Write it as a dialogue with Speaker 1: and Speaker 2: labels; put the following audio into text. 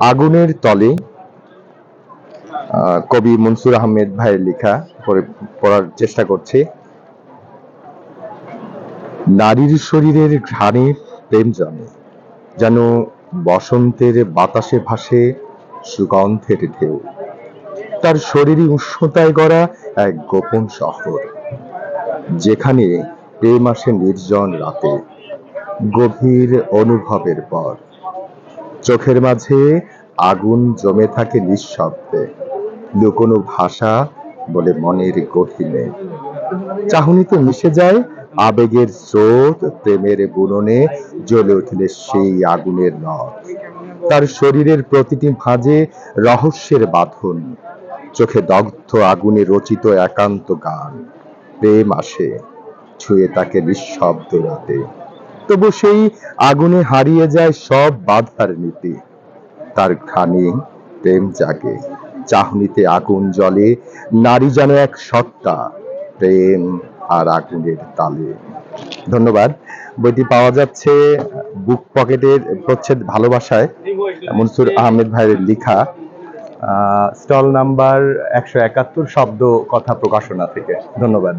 Speaker 1: আগুনের তলে কবি মনসুর আহমেদ ভাইয়ের লেখা পড়ার চেষ্টা করছি। নারীর শরীরের ঘ্রাণে প্রেম জমে, যেন বসন্তের বাতাসে ভাসে সুগন্ধের ঢেউ। তার শরীরী উষ্ণতায় গড়া এক গোপন শহর, যেখানে প্রেম আসে নির্জন রাতে, গভীর অনুভবের পর। চোখের মাঝে আগুন জমে থাকে নিঃশব্দে, লুকোনো ভাষা বলে মনের গহীনে। চাহনিতে মিশে যায় আবেগের স্রোত, প্রেমের বুননে জ্বলে উঠলে সেই আগুনের নখ। তার শরীরের প্রতিটি ভাঁজে রহস্যের বাঁধন, চোখে দগ্ধ আগুনে রচিত একান্ত গান। প্রেম আসে, ছুঁয়ে তাকে নিঃশব্দ রাতে, তবু সেই আগুনে হারিয়ে যায় সব বাধার নীতি। তার ঘ্রাণে প্রেম জাগে, চাহনিতে আগুন জ্বলে, নারী যেন এক সত্তা, প্রেম আর আগুনের তালে। ধন্যবাদ। বইটি পাওয়া যাচ্ছে বুক পকেটের প্রচ্ছদ ভালোবাসায়, মনসুর আহমেদ ভাইয়ের লেখা, স্টল নাম্বার 171 শব্দ কথা প্রকাশনা থেকে। ধন্যবাদ।